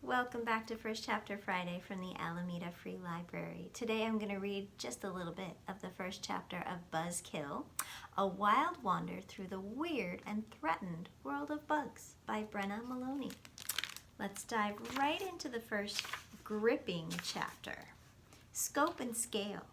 Welcome back to First Chapter Friday from the Alameda Free Library. Today I'm going to read just a little bit of the first chapter of Buzzkill, A Wild Wander Through the Weird and Threatened World of Bugs by Brenna Maloney. Let's dive right into the first gripping chapter. Scope and Scale.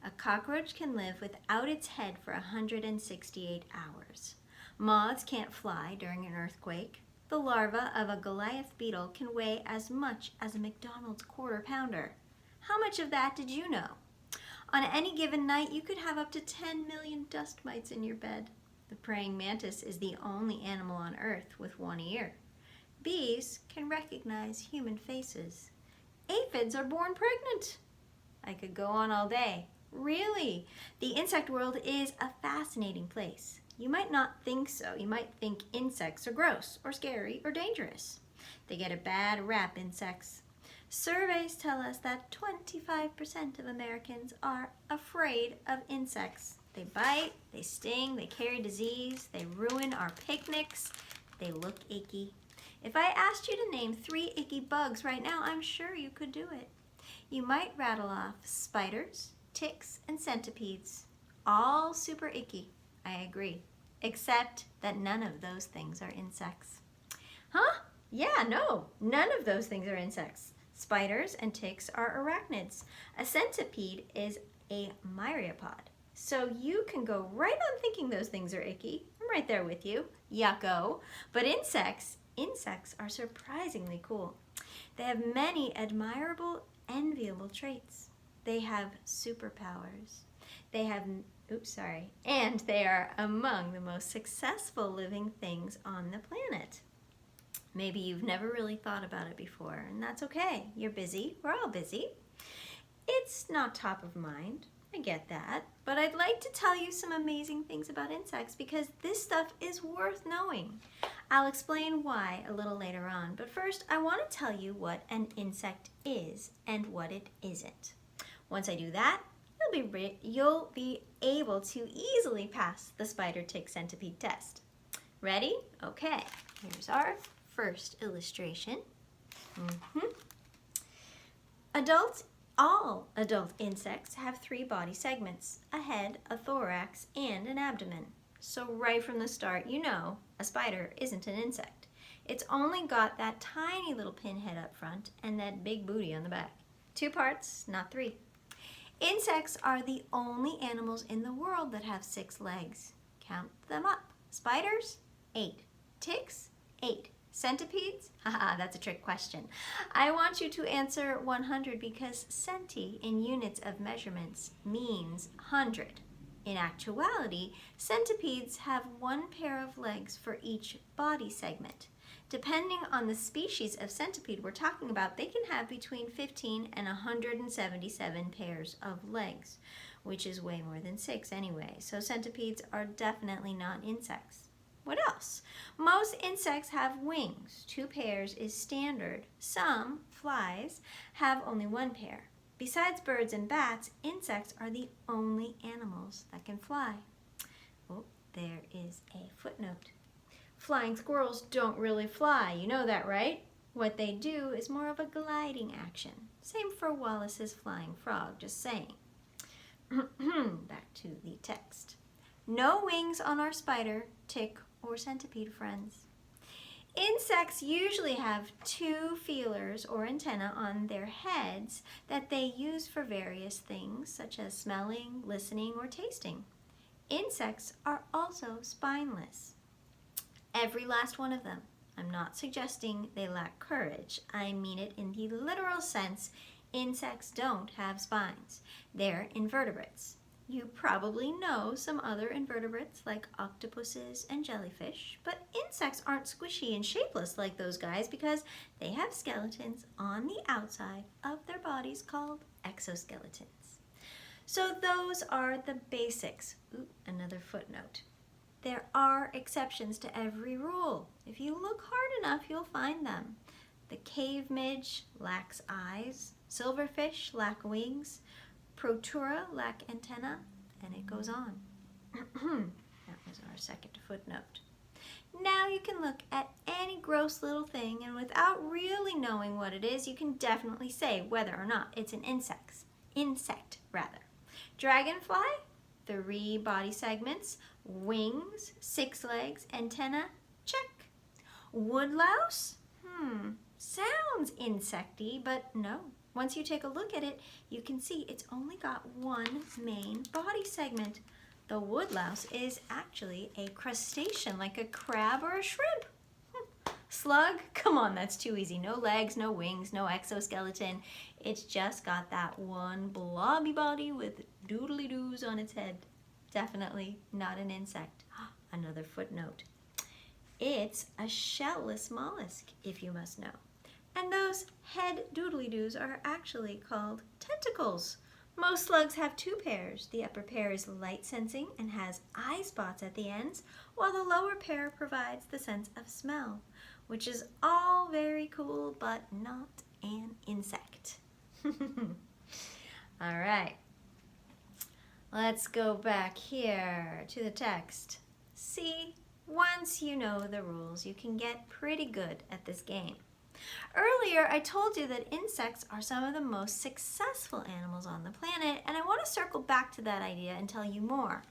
A cockroach can live without its head for 168 hours. Moths can't fly during an earthquake. The larva of a Goliath beetle can weigh as much as a McDonald's quarter pounder. How much of that did you know? On any given night, you could have up to 10 million dust mites in your bed. The praying mantis is the only animal on Earth with one ear. Bees can recognize human faces. Aphids are born pregnant. I could go on all day. Really, the insect world is a fascinating place. You might not think so. You might think insects are gross or scary or dangerous. They get a bad rap, insects. Surveys tell us that 25% of Americans are afraid of insects. They bite, they sting, they carry disease, they ruin our picnics, they look icky. If I asked you to name 3 icky bugs right now, I'm sure you could do it. You might rattle off spiders, ticks, and centipedes. All super icky. I agree, except that none of those things are insects. Huh? Yeah, no, none of those things are insects. Spiders and ticks are arachnids. A centipede is a myriapod. So you can go right on thinking those things are icky. I'm right there with you. Yucko. But insects are surprisingly cool. They have many admirable, enviable traits. They have superpowers. And they are among the most successful living things on the planet. Maybe you've never really thought about it before, and that's okay. You're busy. We're all busy. It's not top of mind. I get that. But I'd like to tell you some amazing things about insects because this stuff is worth knowing. I'll explain why a little later on, but first I want to tell you what an insect is and what it isn't. Once I do that, you'll be able to easily pass the spider, tick, centipede test. Ready? Okay, here's our first illustration. All adult insects have 3 body segments: a head, a thorax, and an abdomen. So right from the start, you know a spider isn't an insect. It's only got that tiny little pinhead up front and that big booty on the back. 2 parts, not 3. Insects are the only animals in the world that have 6 legs. Count them up. Spiders, 8. Ticks, 8. Centipedes? Haha, that's a trick question. I want you to answer 100 because centi in units of measurements means 100. In actuality, centipedes have 1 pair of legs for each body segment. Depending on the species of centipede we're talking about, they can have between 15 and 177 pairs of legs, which is way more than 6 anyway. So centipedes are definitely not insects. What else? Most insects have wings. 2 pairs is standard. Some, flies, have only 1 pair. Besides birds and bats, insects are the only animals that can fly. Oh, there is a footnote. Flying squirrels don't really fly, you know that, right? What they do is more of a gliding action. Same for Wallace's flying frog, just saying. Back to the text. No wings on our spider, tick, or centipede friends. Insects usually have 2 feelers or antennae on their heads that they use for various things such as smelling, listening, or tasting. Insects are also spineless. Every last one of them. I'm not suggesting they lack courage. I mean it in the literal sense. Insects don't have spines. They're invertebrates. You probably know some other invertebrates like octopuses and jellyfish, but insects aren't squishy and shapeless like those guys because they have skeletons on the outside of their bodies called exoskeletons. So those are the basics. Ooh, another footnote. There are exceptions to every rule. If you look hard enough, you'll find them. The cave midge lacks eyes, silverfish lack wings, Protura lack antenna, and it goes on. That was our second footnote. Now you can look at any gross little thing, and without really knowing what it is, you can definitely say whether or not it's an insect rather. Dragonfly, 3 body segments, wings, 6 legs, antenna, check. Woodlouse, sounds insecty, but no. Once you take a look at it, you can see it's only got 1 main body segment. The woodlouse is actually a crustacean, like a crab or a shrimp. Slug? Come on, that's too easy. No legs, no wings, no exoskeleton. It's just got that 1 blobby body with doodly-doos on its head. Definitely not an insect. Another footnote. It's a shellless mollusk, if you must know. And those head doodly-doos are actually called tentacles. Most slugs have 2 pairs. The upper pair is light sensing and has eye spots at the ends, while the lower pair provides the sense of smell, which is all very cool, but not an insect. All right, let's go back here to the text. See, once you know the rules, you can get pretty good at this game. Earlier, I told you that insects are some of the most successful animals on the planet, and I want to circle back to that idea and tell you more.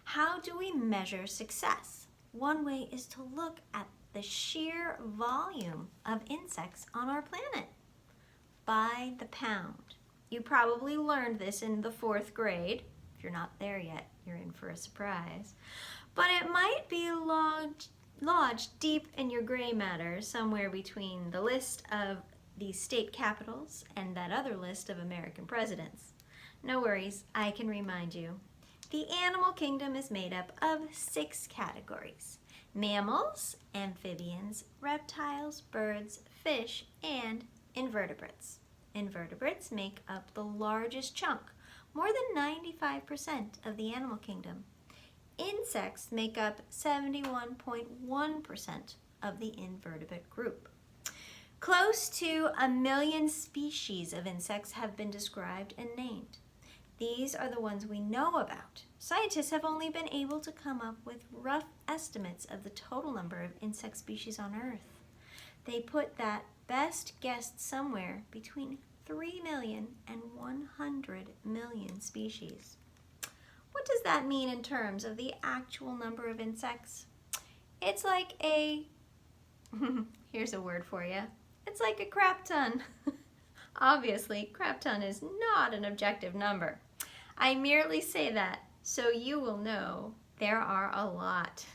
How do we measure success? One way is to look at the sheer volume of insects on our planet by the pound. You probably learned this in the 4th grade. If you're not there yet, you're in for a surprise. But it might be lodged deep in your gray matter, somewhere between the list of the state capitals and that other list of American presidents. No worries, I can remind you. The animal kingdom is made up of 6 categories: mammals, amphibians, reptiles, birds, fish, and invertebrates. Invertebrates make up the largest chunk, more than 95% of the animal kingdom. Insects make up 71.1% of the invertebrate group. Close to 1 million species of insects have been described and named. These are the ones we know about. Scientists have only been able to come up with rough estimates of the total number of insect species on Earth. They put that best guessed somewhere between 3 million and 100 million species. What does that mean in terms of the actual number of insects? It's like a, here's a word for you, it's like a crap ton. Obviously, crap ton is not an objective number. I merely say that so you will know there are a lot.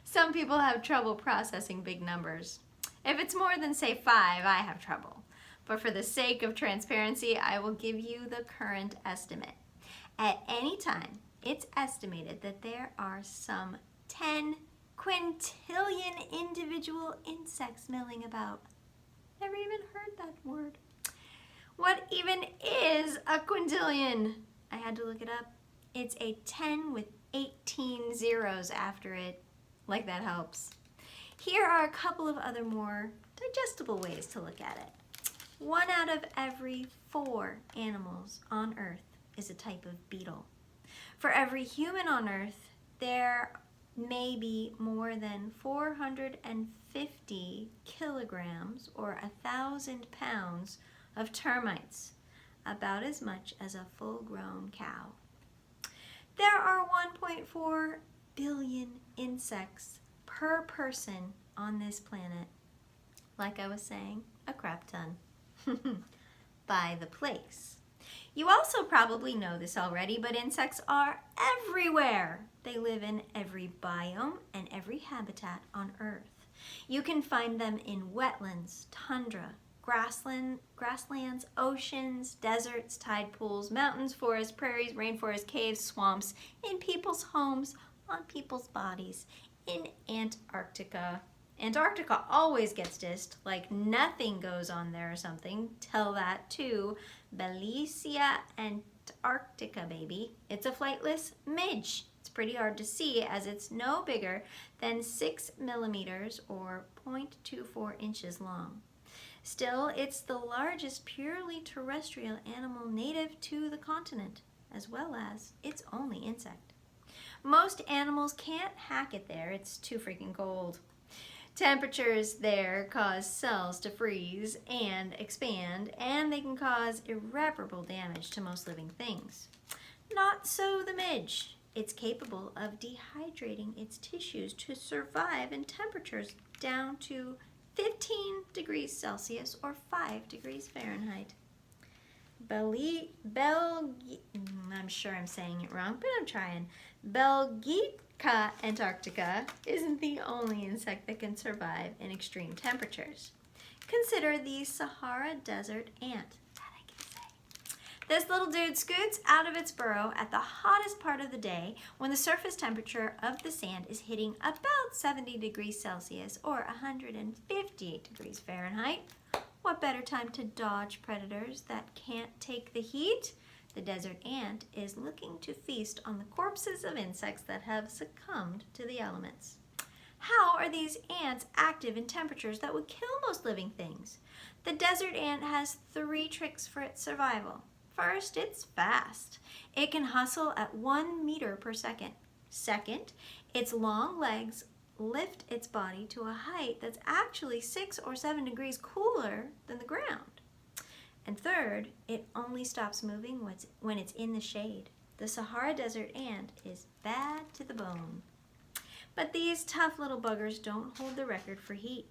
Some people have trouble processing big numbers. If it's more than, say, 5, I have trouble. But for the sake of transparency, I will give you the current estimate. At any time, it's estimated that there are some 10 quintillion individual insects milling about. Never even heard that word. What even is a quintillion? I had to look it up. It's a 10 with 18 zeros after it, like that helps. Here are a couple of other more digestible ways to look at it. 1 out of every 4 animals on Earth is a type of beetle. For every human on Earth, there may be more than 450 kilograms or 1,000 pounds of termites, about as much as a full-grown cow. There are 1.4 billion insects per person on this planet. Like I was saying, a crap ton. By the place. You also probably know this already, but insects are everywhere. They live in every biome and every habitat on Earth. You can find them in wetlands, tundra, grasslands, oceans, deserts, tide pools, mountains, forests, prairies, rainforests, caves, swamps, in people's homes, on people's bodies, in Antarctica. Antarctica always gets dissed, like nothing goes on there or something. Tell that to Belicia Antarctica, baby. It's a flightless midge. It's pretty hard to see as it's no bigger than 6 millimeters or 0.24 inches long. Still, it's the largest purely terrestrial animal native to the continent, as well as its only insect. Most animals can't hack it there. It's too freaking cold. Temperatures there cause cells to freeze and expand, and they can cause irreparable damage to most living things. Not so the midge. It's capable of dehydrating its tissues to survive in temperatures down to 15 degrees Celsius or 5 degrees Fahrenheit. I'm sure I'm saying it wrong, but I'm trying. Belgica antarctica isn't the only insect that can survive in extreme temperatures. Consider the Sahara Desert ant. That I can say. This little dude scoots out of its burrow at the hottest part of the day when the surface temperature of the sand is hitting about 70 degrees Celsius or 158 degrees Fahrenheit. What better time to dodge predators that can't take the heat? The desert ant is looking to feast on the corpses of insects that have succumbed to the elements. How are these ants active in temperatures that would kill most living things? The desert ant has 3 tricks for its survival. First, it's fast. It can hustle at 1 meter per second. Second, its long legs lift its body to a height that's actually 6 or 7 degrees cooler than the ground. And third, it only stops moving when it's in the shade. The Sahara Desert ant is bad to the bone. But these tough little buggers don't hold the record for heat.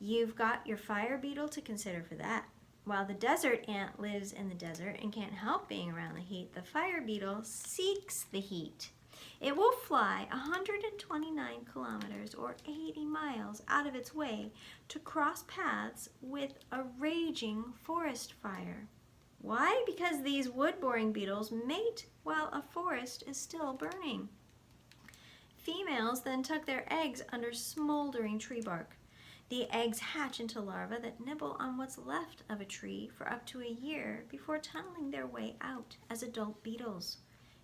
You've got your fire beetle to consider for that. While the desert ant lives in the desert and can't help being around the heat, the fire beetle seeks the heat. It will fly 129 kilometers or 80 miles out of its way to cross paths with a raging forest fire. Why? Because these wood-boring beetles mate while a forest is still burning. Females then tuck their eggs under smoldering tree bark. The eggs hatch into larvae that nibble on what's left of a tree for up to a year before tunneling their way out as adult beetles.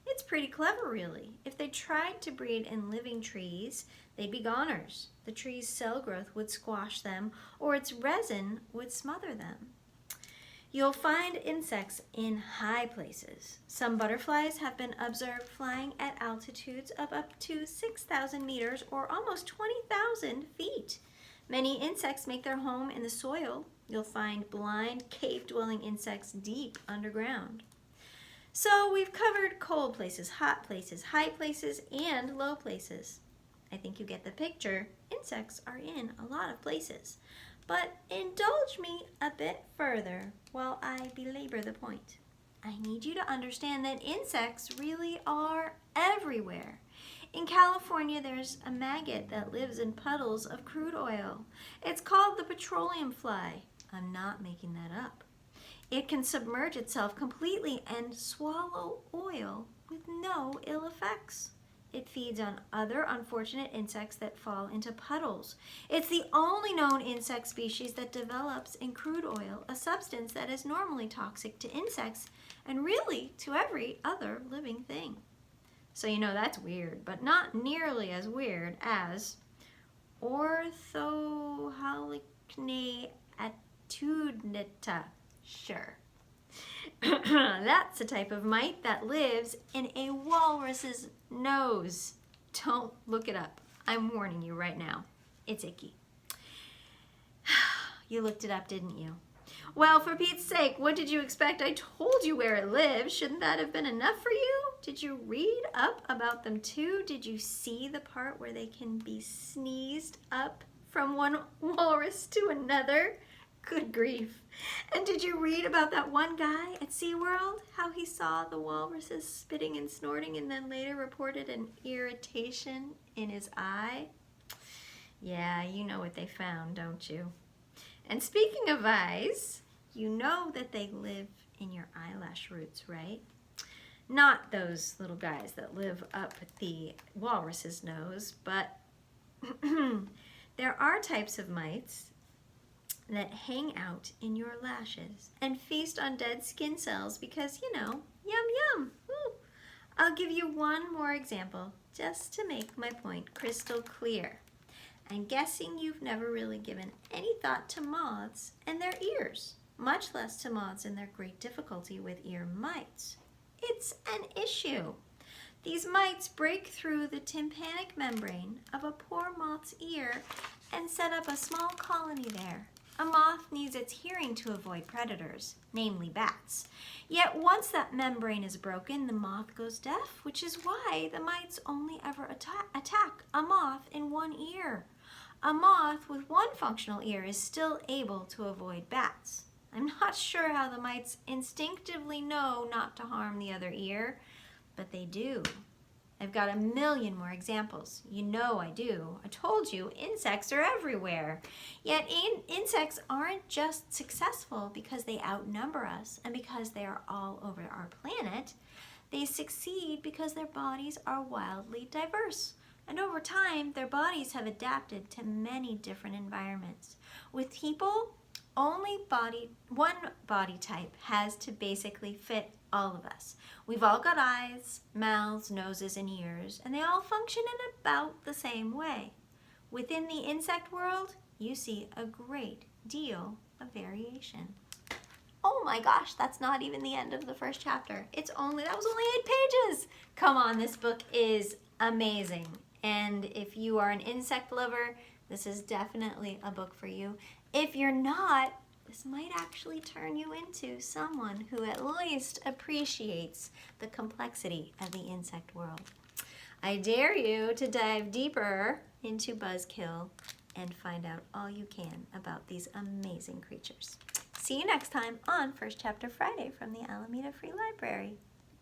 It's pretty clever, really. If they tried to breed in living trees, they'd be goners. The tree's cell growth would squash them, or its resin would smother them. You'll find insects in high places. Some butterflies have been observed flying at altitudes of up to 6,000 meters or almost 20,000 feet. Many insects make their home in the soil. You'll find blind, cave-dwelling insects deep underground. So we've covered cold places, hot places, high places, and low places. I think you get the picture. Insects are in a lot of places. But indulge me a bit further while I belabor the point. I need you to understand that insects really are everywhere. In California, there's a maggot that lives in puddles of crude oil. It's called the petroleum fly. I'm not making that up. It can submerge itself completely and swallow oil with no ill effects. It feeds on other unfortunate insects that fall into puddles. It's the only known insect species that develops in crude oil, a substance that is normally toxic to insects and really to every other living thing. So you know that's weird, but not nearly as weird as Orthohalicne attitudinata. Sure. That's a type of mite that lives in a walrus's nose. Don't look it up. I'm warning you right now. It's icky. You looked it up, didn't you? Well, for Pete's sake, what did you expect? I told you where it lives. Shouldn't that have been enough for you? Did you read up about them too? Did you see the part where they can be sneezed up from one walrus to another? Good grief. And did you read about that one guy at SeaWorld? How he saw the walruses spitting and snorting and then later reported an irritation in his eye? Yeah, you know what they found, don't you? And speaking of eyes, you know that they live in your eyelash roots, right? Not those little guys that live up the walrus's nose, but there are types of mites that hang out in your lashes and feast on dead skin cells because, you know, yum yum. Woo. I'll give you one more example just to make my point crystal clear. I'm guessing you've never really given any thought to moths and their ears, much less to moths and their great difficulty with ear mites. It's an issue. These mites break through the tympanic membrane of a poor moth's ear and set up a small colony there. A moth needs its hearing to avoid predators, namely bats. Yet once that membrane is broken, the moth goes deaf, which is why the mites only ever attack a moth in one ear. A moth with one functional ear is still able to avoid bats. I'm not sure how the mites instinctively know not to harm the other ear, but they do. I've got a million more examples. You know I do. I told you, insects are everywhere. Yet insects aren't just successful because they outnumber us and because they are all over our planet. They succeed because their bodies are wildly diverse. And over time, their bodies have adapted to many different environments. With people, only one body type has to basically fit all of us. We've all got eyes, mouths, noses, and ears, and they all function in about the same way. Within the insect world, you see a great deal of variation. Oh my gosh, that's not even the end of the first chapter. That was only 8 pages. Come on, this book is amazing. And if you are an insect lover, this is definitely a book for you. If you're not, this might actually turn you into someone who at least appreciates the complexity of the insect world. I dare you to dive deeper into Buzzkill and find out all you can about these amazing creatures. See you next time on First Chapter Friday from the Alameda Free Library.